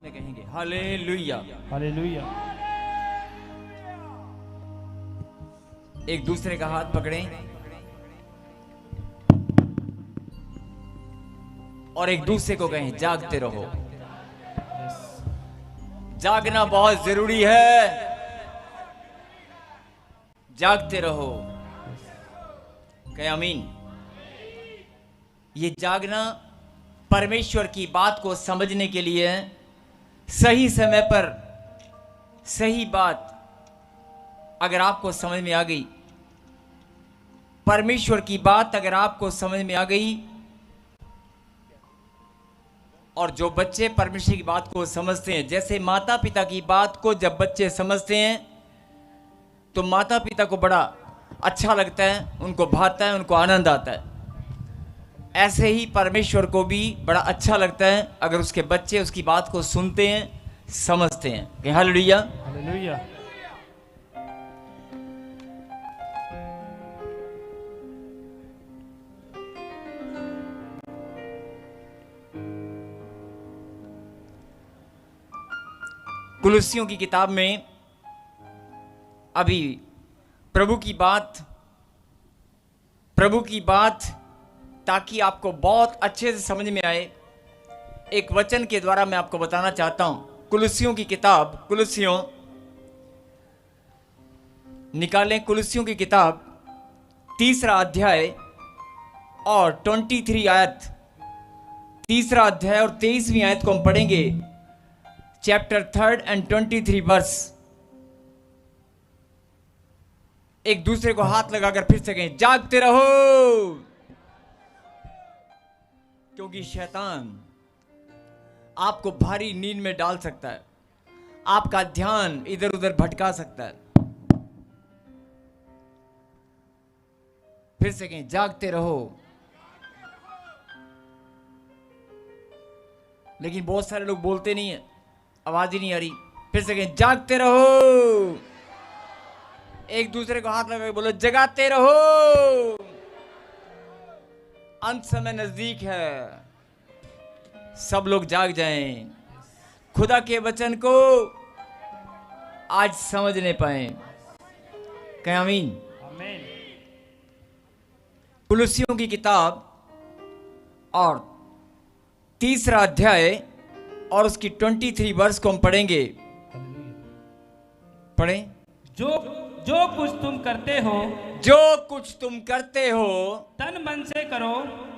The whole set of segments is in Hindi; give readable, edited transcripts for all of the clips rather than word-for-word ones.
में कहेंगे हालेलुया। हालेलुया। एक दूसरे का हाथ पकड़ें और एक दूसरे को कहें जागते रहो। जागना बहुत जरूरी है, जागते रहो। कहें आमीन। ये जागना परमेश्वर की बात को समझने के लिए सही समय पर सही बात अगर आपको समझ में आ गई, परमेश्वर की बात अगर आपको समझ में आ गई, और जो बच्चे परमेश्वर की बात को समझते हैं, जैसे माता पिता की बात को जब बच्चे समझते हैं तो माता पिता को बड़ा अच्छा लगता है, उनको भाता है, उनको आनंद आता है। ऐसे ही परमेश्वर को भी बड़ा अच्छा लगता है अगर उसके बच्चे उसकी बात को सुनते हैं, समझते हैं। हालेलुया। हालेलुया। कुलुस्सियों की किताब में अभी प्रभु की बात ताकि आपको बहुत अच्छे से समझ में आए, एक वचन के द्वारा मैं आपको बताना चाहता हूं। कुलुस्सियों की किताब, कुलुस्सियों निकालें, कुलुस्सियों की किताब 3 अध्याय और 23 आयत, 3 अध्याय और 23वीं आयत को हम पढ़ेंगे। Chapter 3 and 23 verse. एक दूसरे को हाथ लगाकर फिर से कहें जागते रहो, क्योंकि शैतान आपको भारी नींद में डाल सकता है, आपका ध्यान इधर उधर भटका सकता है। फिर से कहें जागते रहो। लेकिन बहुत सारे लोग बोलते नहीं है, आवाज ही नहीं आ रही। फिर से कहें जागते रहो। एक दूसरे को हाथ लगा के बोलो जगाते रहो, अंत समय नजदीक है। सब लोग जाग जाएं, खुदा के वचन को आज समझने पाए। कहें आमीन। आमीन। कुलुस्सियों की किताब और 3 अध्याय और उसकी 23 वर्ष को हम पढ़ेंगे। पढ़ें। जो कुछ तुम करते हो, जो कुछ तुम करते हो तन मन से करो,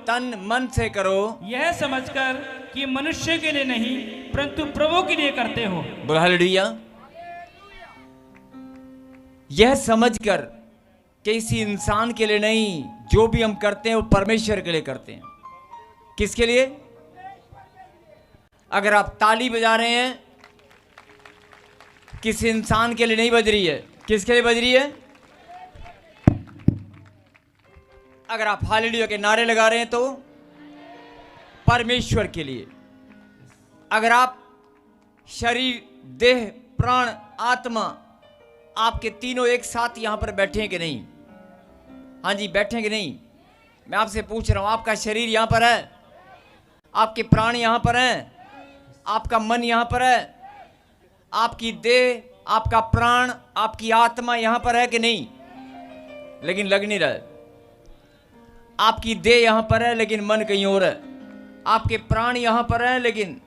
तन मन से करो, यह यह समझकर कि मनुष्य के लिए नहीं परंतु प्रभु के लिए करते हो। बोलो हालेलुया। यह समझकर किसी इंसान के लिए नहीं, जो भी हम करते हैं वो परमेश्वर के लिए करते हैं। किसके लिए? अगर आप ताली बजा रहे हैं, किसी इंसान के लिए नहीं बज रही है, किसके लिए बज रही है? अगर आप हालेलुया के नारे लगा रहे हैं तो परमेश्वर के लिए। अगर आप शरीर, देह, प्राण, आत्मा, आपके तीनों एक साथ यहां पर बैठे हैं कि नहीं? हाँ जी, बैठे हैं कि नहीं? मैं आपसे पूछ रहा हूं, आपका शरीर यहां पर है, आपके प्राण यहां पर हैं, आपका मन यहां पर है, आपकी देह, आपका प्राण, आपकी आत्मा यहां पर है कि नहीं? लेकिन लग नहीं रहा है। आपकी देह यहां पर है लेकिन मन कहीं और है। आपके प्राण यहां पर है लेकिन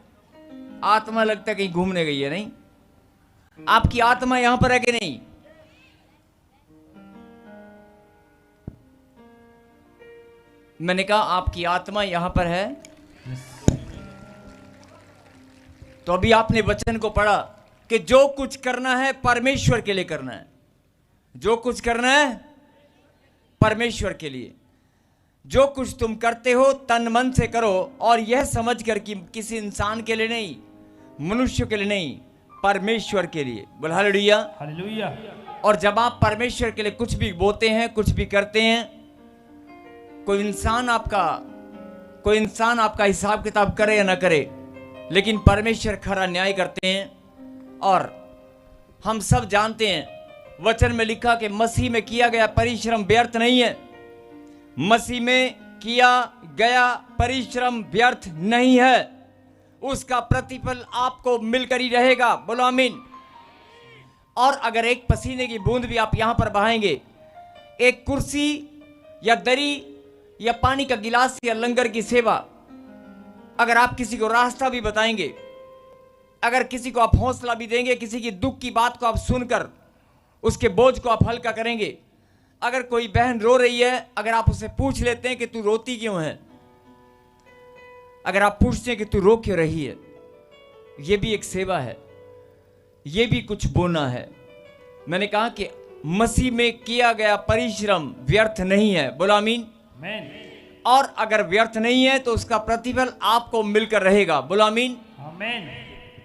आत्मा लगता है कहीं घूमने गई है। नहीं, आपकी आत्मा यहां पर है कि नहीं? मैंने कहा आपकी आत्मा यहां पर है। तो अभी आपने वचन को पढ़ा कि जो कुछ करना है परमेश्वर के लिए करना है। जो कुछ करना है परमेश्वर के लिए। जो कुछ तुम करते हो तन मन से करो, और यह समझकर कि किसी इंसान के लिए नहीं, मनुष्य के लिए नहीं, परमेश्वर के लिए। बोल हालेलुया। हालेलुया। और जब आप परमेश्वर के लिए कुछ भी बोलते हैं, कुछ भी करते हैं, कोई इंसान आपका हिसाब किताब करे या ना करे, लेकिन परमेश्वर खरा न्याय करते हैं। और हम सब जानते हैं, वचन में लिखा कि मसीह में किया गया परिश्रम व्यर्थ नहीं है। मसीह में किया गया परिश्रम व्यर्थ नहीं है। उसका प्रतिफल आपको मिलकर ही रहेगा। बोलो आमीन। और अगर एक पसीने की बूंद भी आप यहां पर बहाएंगे, एक कुर्सी या दरी या पानी का गिलास या लंगर की सेवा, अगर आप किसी को रास्ता भी बताएंगे, अगर किसी को आप हौसला भी देंगे, किसी की दुख की बात को आप सुनकर उसके बोझ को आप हल्का करेंगे, अगर कोई बहन रो रही है, अगर आप उससे पूछ लेते हैं कि तू रोती क्यों है, अगर आप पूछते हैं कि तू रो क्यों रही है, यह भी एक सेवा है, यह भी कुछ बोना है। मैंने कहा कि मसीह में किया गया परिश्रम व्यर्थ नहीं है। बोलो आमीन। आमीन। और अगर व्यर्थ नहीं है तो उसका प्रतिफल आपको मिलकर रहेगा। बोलो आमीन। आमीन।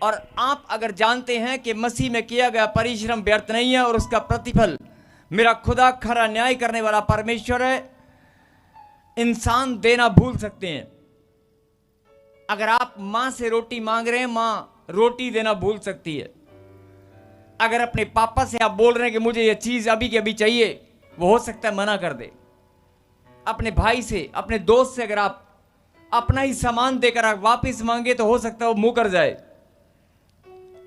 और आप अगर जानते हैं कि मसीह में किया गया परिश्रम व्यर्थ नहीं है और उसका प्रतिफल मेरा खुदा खरा न्याय करने वाला परमेश्वर है, इंसान देना भूल सकते हैं। अगर आप मां से रोटी मांग रहे हैं, मां रोटी देना भूल सकती है। अगर अपने पापा से आप बोल रहे हैं कि मुझे यह चीज अभी के अभी चाहिए, वो हो सकता है मना कर दे। अपने भाई से, अपने दोस्त से अगर आप अपना ही सामान देकर आप वापस मांगे तो हो सकता है वो मुकर जाए,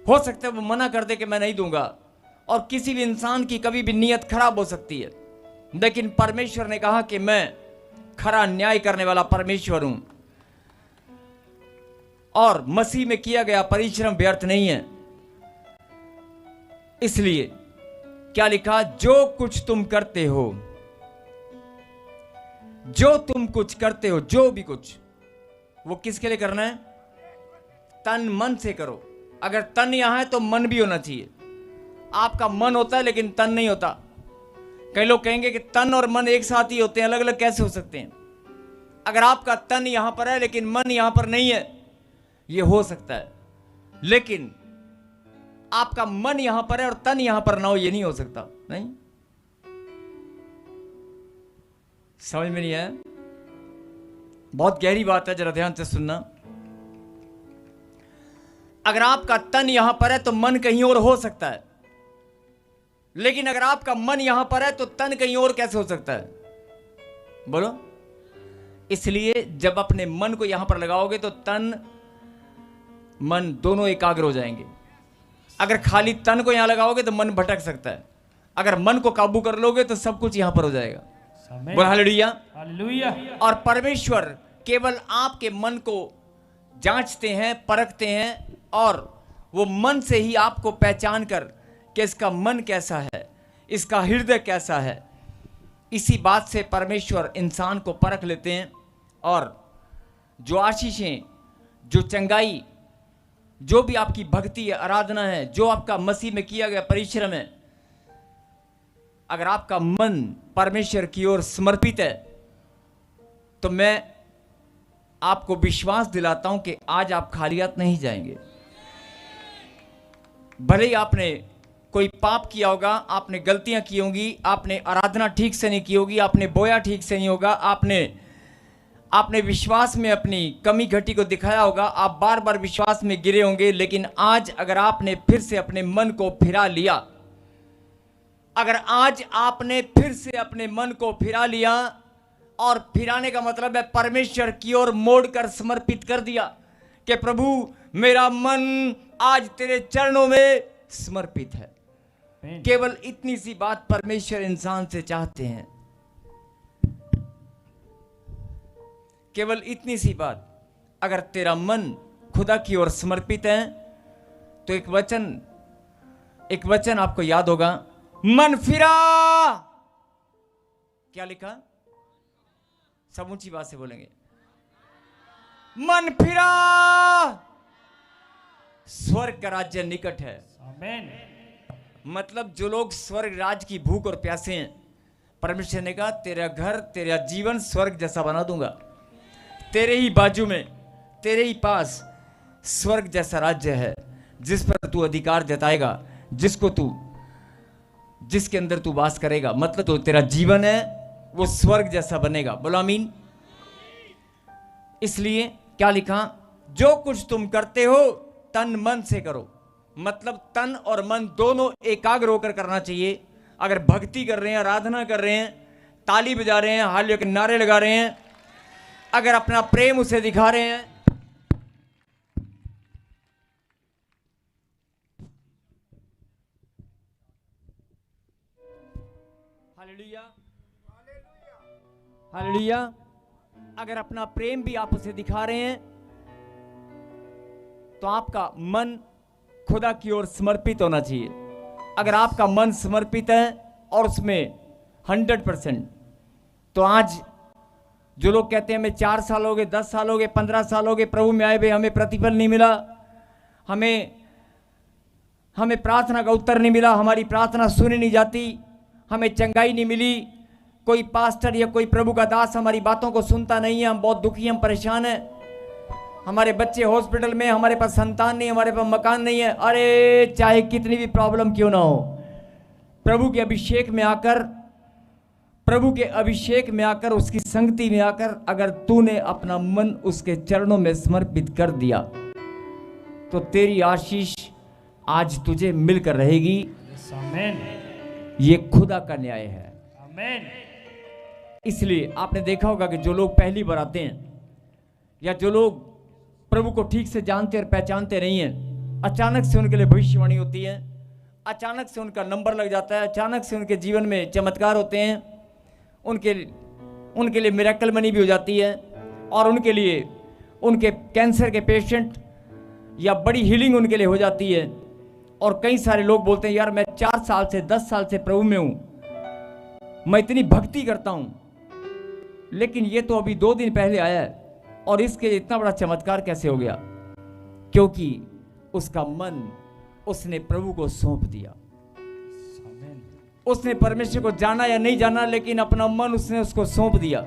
हो सकता है वो मना कर दे कि मैं नहीं दूंगा। और किसी भी इंसान की कभी भी नीयत खराब हो सकती है, लेकिन परमेश्वर ने कहा कि मैं खरा न्याय करने वाला परमेश्वर हूं और मसीह में किया गया परिश्रम व्यर्थ नहीं है। इसलिए क्या लिखा, जो कुछ तुम करते हो, जो तुम कुछ करते हो, जो भी कुछ, वो किसके लिए करना है? तन मन से करो। अगर तन यहां है तो मन भी होना चाहिए। आपका मन होता है लेकिन तन नहीं होता। कई लोग कहेंगे कि तन और मन एक साथ ही होते हैं, अलग अलग कैसे हो सकते हैं? अगर आपका तन यहां पर है लेकिन मन यहां पर नहीं है, यह हो सकता है। लेकिन आपका मन यहां पर है और तन यहां पर ना हो, यह नहीं हो सकता। नहीं समझ में नहीं आया? बहुत गहरी बात है, जरा ध्यान से सुनना। अगर आपका तन यहां पर है तो मन कहीं और हो सकता है, लेकिन अगर आपका मन यहां पर है तो तन कहीं और कैसे हो सकता है? बोलो। इसलिए जब अपने मन को यहां पर लगाओगे तो तन मन दोनों एकाग्र हो जाएंगे। अगर खाली तन को यहां लगाओगे तो मन भटक सकता है। अगर मन को काबू कर लोगे तो सब कुछ यहां पर हो जाएगा। बोल हालेलुया। हालेलुया। और परमेश्वर केवल आपके मन को जांचते हैं, परखते हैं, और वो मन से ही आपको पहचान कर कि इसका मन कैसा है, इसका हृदय कैसा है, इसी बात से परमेश्वर इंसान को परख लेते हैं। और जो आशीषें, जो चंगाई, जो भी आपकी भक्ति है, आराधना है, जो आपका मसीह में किया गया परिश्रम है, अगर आपका मन परमेश्वर की ओर समर्पित है तो मैं आपको विश्वास दिलाता हूं कि आज आप खाली हाथ नहीं जाएंगे। भले ही आपने कोई पाप किया होगा, आपने गलतियां की होंगी, आपने आराधना ठीक से नहीं की होगी, आपने बोया ठीक से नहीं होगा, आपने विश्वास में अपनी कमी घटी को दिखाया होगा, आप बार बार विश्वास में गिरे होंगे। लेकिन आज अगर आपने फिर से अपने मन को फिरा लिया, अगर आज आपने फिर से अपने मन को फिरा लिया, और फिराने का मतलब है परमेश्वर की ओर मोड़कर समर्पित कर दिया कि प्रभु मेरा मन आज तेरे चरणों में समर्पित है। केवल इतनी सी बात परमेश्वर इंसान से चाहते हैं, केवल इतनी सी बात। अगर तेरा मन खुदा की ओर समर्पित है तो एक वचन आपको याद होगा, मन फिरा। क्या लिखा? सब ऊंची बात से बोलेंगे, मन फिरा, स्वर्ग का राज्य निकट है। आमीन। मतलब जो लोग स्वर्ग राज की भूख और प्यासे हैं, परमेश्वर ने कहा तेरा घर, तेरा जीवन स्वर्ग जैसा बना दूंगा। तेरे ही बाजू में, तेरे ही पास स्वर्ग जैसा राज्य है, जिस पर तू अधिकार जताएगा, जिसके अंदर तू वास करेगा। मतलब तो तेरा जीवन है वो स्वर्ग जैसा बनेगा। बोलो आमीन। इसलिए क्या लिखा, जो कुछ तुम करते हो तन मन से करो। मतलब तन और मन दोनों एकाग्र होकर करना चाहिए। अगर भक्ति कर रहे हैं, आराधना कर रहे हैं, ताली बजा रहे हैं, हालेलुया के नारे लगा रहे हैं, अगर अपना प्रेम उसे दिखा रहे हैं, हालेलुया, हालेलुया। अगर अपना प्रेम भी आप उसे दिखा रहे हैं तो आपका मन खुदा की ओर समर्पित होना चाहिए। अगर आपका मन समर्पित है और उसमें 100%, तो आज जो लोग कहते हैं हमें 4 साल हो गए, 10 साल हो गए, 15 साल हो गए प्रभु में आए हुए, हमें प्रतिफल नहीं मिला, हमें प्रार्थना का उत्तर नहीं मिला, हमारी प्रार्थना सुनी नहीं जाती, हमें चंगाई नहीं मिली, कोई पास्टर या कोई प्रभु का दास हमारी बातों को सुनता नहीं है, हम बहुत दुखी, हम परेशान हैं, हमारे बच्चे हॉस्पिटल में, हमारे पास संतान नहीं, हमारे पास मकान नहीं है। अरे चाहे कितनी भी प्रॉब्लम क्यों ना हो, प्रभु के अभिषेक में आकर, प्रभु के अभिषेक में आकर, उसकी संगति में आकर अगर तूने अपना मन उसके चरणों में समर्पित कर दिया तो तेरी आशीष आज तुझे मिलकर रहेगी। आमीन। ये खुदा का न्याय है। आमीन। इसलिए आपने देखा होगा कि जो लोग पहली बार आते हैं या जो लोग प्रभु को ठीक से जानते और पहचानते नहीं हैं, अचानक से उनके लिए भविष्यवाणी होती है, अचानक से उनका नंबर लग जाता है, अचानक से उनके जीवन में चमत्कार होते हैं, उनके लिए मिरेकल मनी भी हो जाती है, और उनके लिए उनके कैंसर के पेशेंट या बड़ी हीलिंग उनके लिए हो जाती है। और कई सारे लोग बोलते हैं यार मैं 4 साल से 10 साल से प्रभु में हूं, मैं इतनी भक्ति करता हूं, लेकिन ये तो अभी 2 दिन पहले आया है और इसके इतना बड़ा चमत्कार कैसे हो गया? क्योंकि उसका मन उसने प्रभु को सौंप दिया। उसने परमेश्वर को जाना या नहीं जाना, लेकिन अपना मन उसने उसको सौंप दिया।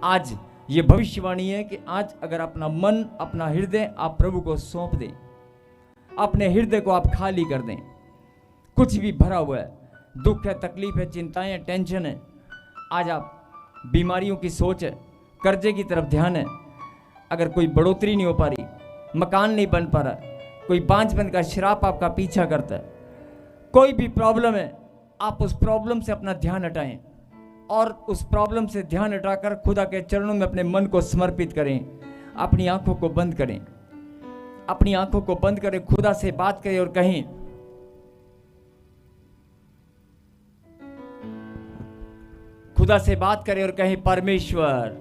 आज ये भविष्यवाणी है कि आज अगर अपना मन, अपना हृदय आप प्रभु को सौंप दें, अपने हृदय को आप खाली कर दें, कुछ भी भरा हुआ है, दुख है, तकलीफ है, चिंताएं हैं, टेंशन है, आज आप बीमारियों की सोच है, कर्जे की तरफ ध्यान है, अगर कोई बढ़ोतरी नहीं हो पा रही, मकान नहीं बन पा रहा, कोई बांझपन का श्राप आपका पीछा करता है, कोई भी प्रॉब्लम है, आप उस प्रॉब्लम से अपना ध्यान हटाएं और उस प्रॉब्लम से ध्यान हटाकर खुदा के चरणों में अपने मन को समर्पित करें। अपनी आंखों को बंद करें, अपनी आंखों को बंद करें, खुदा से बात करें और कहें, खुदा से बात करें और कहें परमेश्वर।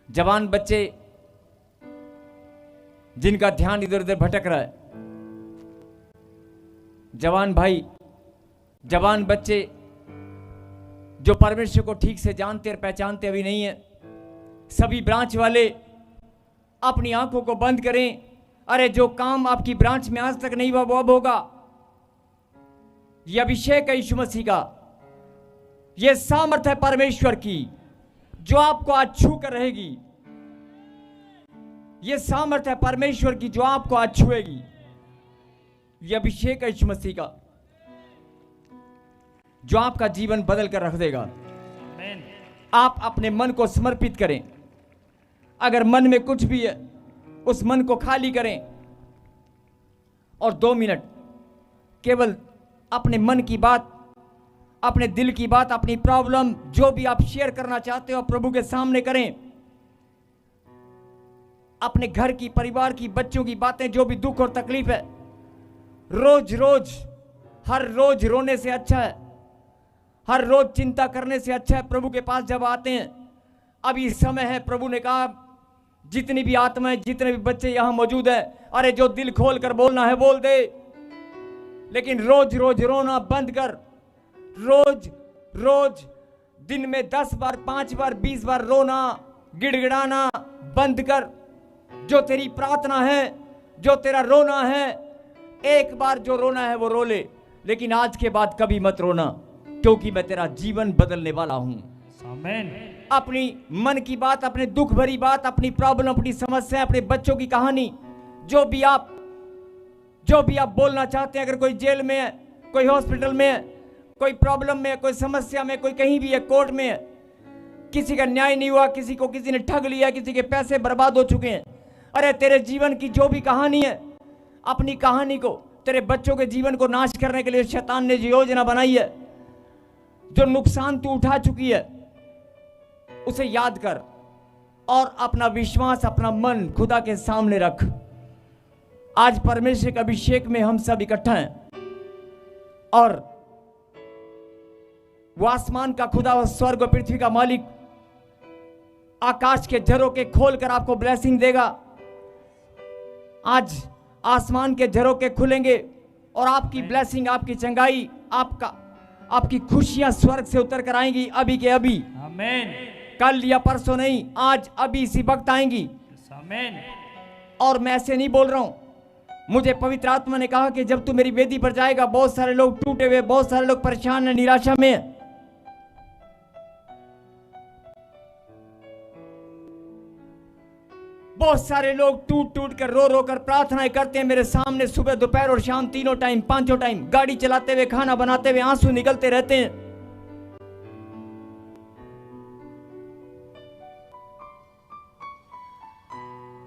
जवान बच्चे जिनका ध्यान इधर उधर भटक रहा है, जवान भाई, जवान बच्चे जो परमेश्वर को ठीक से जानते और पहचानते अभी नहीं है, सभी ब्रांच वाले अपनी आंखों को बंद करें। अरे जो काम आपकी ब्रांच में आज तक नहीं हुआ वो अब होगा। यह अभिषेक है यीशु मसीह का, यह सामर्थ है परमेश्वर की जो आपको आज छू कर रहेगी। यह सामर्थ है परमेश्वर की जो आपको आज छुएगी। यह अभिषेक है यीशु मसीह का जो आपका जीवन बदल कर रख देगा। आमीन। आप अपने मन को समर्पित करें। अगर मन में कुछ भी है उस मन को खाली करें और 2 मिनट केवल अपने मन की बात, अपने दिल की बात, अपनी प्रॉब्लम जो भी आप शेयर करना चाहते हो प्रभु के सामने करें। अपने घर की, परिवार की, बच्चों की बातें, जो भी दुख और तकलीफ है, रोज रोज, हर रोज रोने से अच्छा है, हर रोज चिंता करने से अच्छा है प्रभु के पास जब आते हैं। अभी समय है, प्रभु ने कहा जितनी भी आत्माएं, जितने भी बच्चे यहां मौजूद हैं, अरे जो दिल खोल कर बोलना है बोल दे, लेकिन रोज रोज रोना बंद कर। रोज रोज दिन में 10 बार, 5 बार, 20 बार रोना, गिड़गिड़ाना बंद कर। जो तेरी प्रार्थना है, जो तेरा रोना है, एक बार जो रोना है वो रो ले, लेकिन आज के बाद कभी मत रोना, क्योंकि मैं तेरा जीवन बदलने वाला हूं। आमीन। अपनी मन की बात, अपने दुख भरी बात, अपनी प्रॉब्लम, अपनी समस्या, अपने बच्चों की कहानी, जो भी आप बोलना चाहते हैं, अगर कोई जेल में है, कोई हॉस्पिटल में है, कोई प्रॉब्लम में है, कोई समस्या में, कोई कहीं भी है, कोर्ट में है, किसी का न्याय नहीं हुआ, किसी को किसी ने ठग लिया, किसी के पैसे बर्बाद हो चुके हैं, अरे तेरे जीवन की जो भी कहानी है, अपनी कहानी को, तेरे बच्चों के जीवन को नाश करने के लिए शैतान ने जो योजना बनाई है, जो नुकसान तू उठा चुकी है, उसे याद कर और अपना विश्वास, अपना मन खुदा के सामने रख। आज परमेश्वर के अभिषेक में हम सब इकट्ठा हैं और वो आसमान का खुदा, वो स्वर्ग और पृथ्वी का मालिक आकाश के झरोके खोलकर आपको ब्लेसिंग देगा। आज आसमान के झरोके खुलेंगे और आपकी ब्लेसिंग, आपकी चंगाई, आपकी खुशियां स्वर्ग से उतर कर आएंगी अभी के अभी। आमीन। कल या परसों नहीं, आज अभी इसी वक्त आएंगी। आमीन। और मैं ऐसे नहीं बोल रहा हूं, मुझे पवित्र आत्मा ने कहा कि जब तू मेरी वेदी पर जाएगा, बहुत सारे लोग टूटे हुए, बहुत सारे लोग परेशान हैं, निराशा में हैं। बहुत सारे लोग टूट टूट कर, रो रो कर प्रार्थनाएं करते हैं मेरे सामने, सुबह दोपहर और शाम, तीनों टाइम, पांचों टाइम, गाड़ी चलाते हुए, खाना बनाते हुए, आंसू निकलते रहते हैं।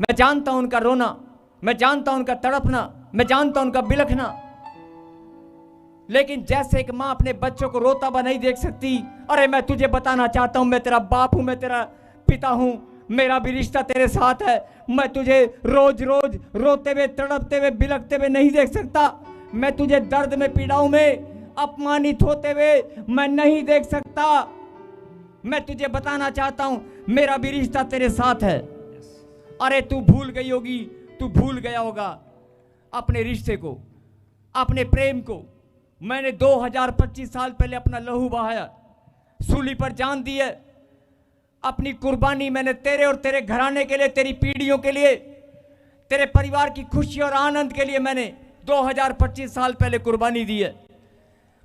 मैं जानता हूं उनका रोना, मैं जानता हूं उनका तड़पना, मैं जानता हूं उनका बिलखना, लेकिन जैसे एक मां अपने बच्चों को रोता हुआ नहीं देख सकती, अरे मैं तुझे बताना चाहता हूं, मैं तेरा बाप हूं, मैं तेरा पिता हूं, मेरा भी रिश्ता तेरे साथ है। मैं तुझे रोज रोज रोते हुए, तड़पते हुए, बिलखते हुए नहीं देख सकता। मैं तुझे दर्द में, पीड़ाओं में, अपमानित होते हुए मैं नहीं देख सकता। मैं तुझे बताना चाहता हूं, मेरा भी रिश्ता तेरे साथ है। अरे तू भूल गई होगी, तू भूल गया होगा अपने रिश्ते को, अपने प्रेम को। मैंने 2025 साल पहले अपना लहू बहाया, सूली पर जान दी है। अपनी कुर्बानी मैंने तेरे और तेरे घराने के लिए, तेरी पीढ़ियों के लिए, तेरे परिवार की खुशी और आनंद के लिए मैंने 2025 साल पहले कुर्बानी दी है।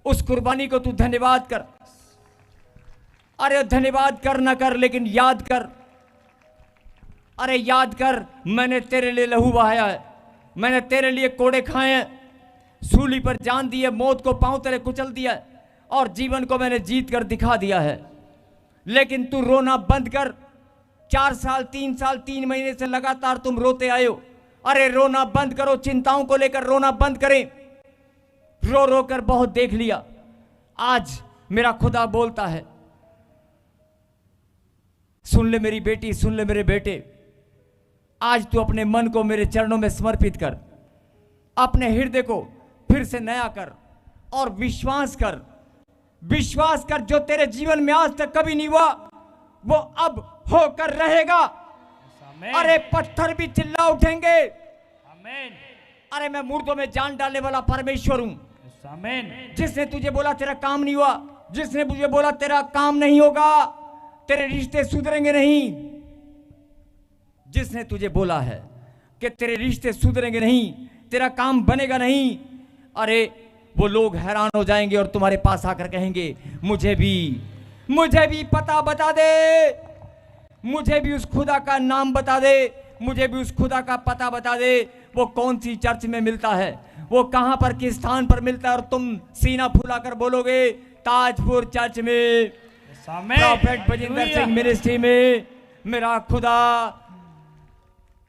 उस कुर्बानी को तू धन्यवाद कर। अरे धन्यवाद कर ना कर, लेकिन याद कर। अरे याद कर, मैंने तेरे लिए लहू बहाया है, मैंने तेरे लिए कोड़े खाए हैं, सूली पर जान दी है, मौत को पांव तले कुचल दिया है, और जीवन को मैंने जीत कर दिखा दिया है। लेकिन तू रोना बंद कर। 4 साल, 3 साल, 3 महीने से लगातार तुम रोते आए हो। अरे रोना बंद करो, चिंताओं को लेकर रोना बंद करें। रो रो कर बहुत देख लिया। आज मेरा खुदा बोलता है, सुन ले मेरी बेटी, सुन ले मेरे बेटे, आज तू अपने मन को मेरे चरणों में समर्पित कर, अपने हृदय को फिर से नया कर और विश्वास कर। विश्वास कर, जो तेरे जीवन में आज तक कभी नहीं हुआ वो अब होकर रहेगा। अरे पत्थर भी चिल्ला उठेंगे। आमीन। अरे मैं मुर्दों में जान डालने वाला परमेश्वर हूं। आमीन। जिसने तुझे बोला तेरा काम नहीं हुआ, जिसने तुझे बोला तेरा काम नहीं होगा, तेरे रिश्ते सुधरेंगे नहीं, जिसने तुझे बोला है कि तेरे रिश्ते सुधरेंगे नहीं, तेरा काम बनेगा नहीं, अरे वो लोग हैरान हो जाएंगे और तुम्हारे पास आकर कहेंगे, मुझे भी पता बता दे, मुझे भी उस खुदा का नाम बता दे, मुझे भी उस खुदा का पता बता दे। वो कौन सी चर्च में मिलता है, वो कहां पर, किस स्थान पर मिलता है, और तुम सीना फुलाकर बोलोगे, ताजपुर चर्च में, प्रॉफेट बजिंदर सिंह मिनिस्ट्री में मेरा खुदा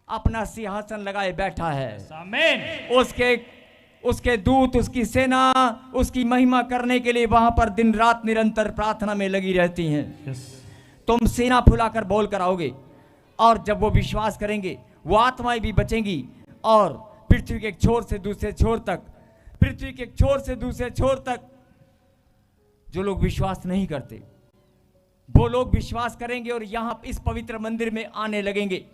अपना सिंहासन लगाए बैठा है। आमीन। उसके दूत, उसकी सेना उसकी महिमा करने के लिए वहां पर दिन रात निरंतर प्रार्थना में लगी रहती हैं। तुम सीना फुलाकर बोल कर आओगे, और जब वो विश्वास करेंगे, वो आत्माएं भी बचेंगी, और पृथ्वी के एक छोर से दूसरे छोर तक, पृथ्वी के एक छोर से दूसरे छोर तक जो लोग विश्वास नहीं करते, वो लोग विश्वास करेंगे और यहां इस पवित्र मंदिर में आने लगेंगे।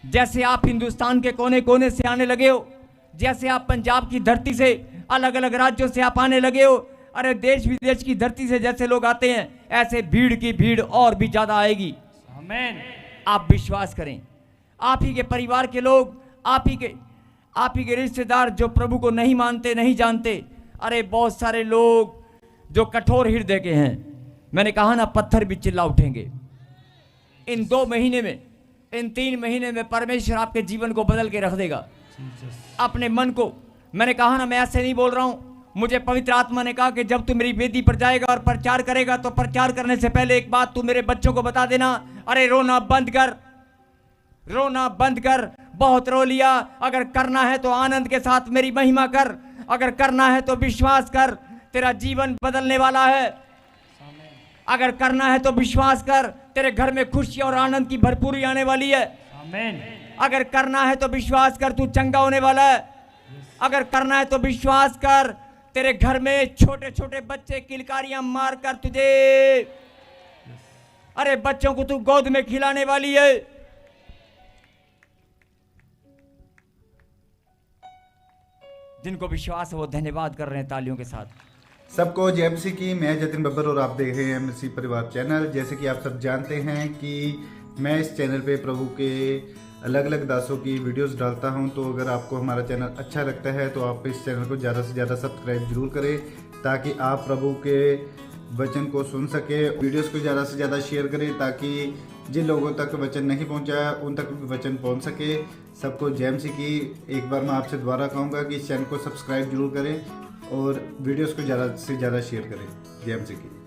जैसे आप हिंदुस्तान के कोने कोने से आने लगे हो, जैसे आप पंजाब की धरती से, अलग अलग राज्यों से आप आने लगे हो, अरे देश विदेश की धरती से जैसे लोग आते हैं, ऐसे भीड़ की भीड़ और भी ज्यादा आएगी। आमीन। आप विश्वास करें। आप ही के परिवार के लोग, आप ही के रिश्तेदार जो प्रभु को नहीं मानते, नहीं जानते, अरे बहुत सारे लोग जो कठोर हृदय के हैं, मैंने कहा ना, पत्थर भी चिल्ला उठेंगे। इन 2 महीने में, इन 3 महीने में परमेश्वर आपके जीवन को बदल के रख देगा। अपने मन को, मैंने कहा ना, मैं ऐसे नहीं बोल रहा हूं, मुझे पवित्र आत्मा ने कहा कि जब तू मेरी वेदी पर जाएगा और प्रचार करेगा, तो प्रचार करने से पहले एक बात तू मेरे बच्चों को बता देना, अरे रोना बंद कर, रोना बंद कर। बहुत रो लिया, अगर करना है तो आनंद के साथ मेरी महिमा कर, अगर करना है तो विश्वास कर, तेरा जीवन बदलने वाला है। अगर करना है तो विश्वास कर, तेरे घर में खुशी और आनंद की भरपूरी आने वाली है। आमीन। अगर करना है तो विश्वास कर, तू चंगा होने वाला है। अगर करना है तो विश्वास कर, तेरे घर में छोटे छोटे बच्चे किलकारियां मार कर तुझे, अरे बच्चों को तू गोद में खिलाने वाली है। जिनको विश्वास है वो धन्यवाद कर रहे हैं तालियों के साथ। सबको जय मसीह की। मैं जतिन बब्बर और आप देख रहे हैं मसीह परिवार चैनल। जैसे कि आप सब जानते हैं कि मैं इस चैनल पे प्रभु के अलग अलग दासों की वीडियोस डालता हूं, तो अगर आपको हमारा चैनल अच्छा लगता है तो आप इस चैनल को ज़्यादा से ज़्यादा सब्सक्राइब जरूर करें, ताकि आप प्रभु के वचन को सुन सके। वीडियोस को ज़्यादा से ज़्यादा शेयर करें ताकि जिन लोगों तक वचन नहीं पहुंचा है उन तक भी वचन पहुंच सके। सबको जय मसीह की। एक बार मैं आपसे दोबारा कहूँगा कि इस चैनल को सब्सक्राइब जरूर करें और वीडियोस को ज़्यादा से ज़्यादा शेयर करें। जय मसीह की।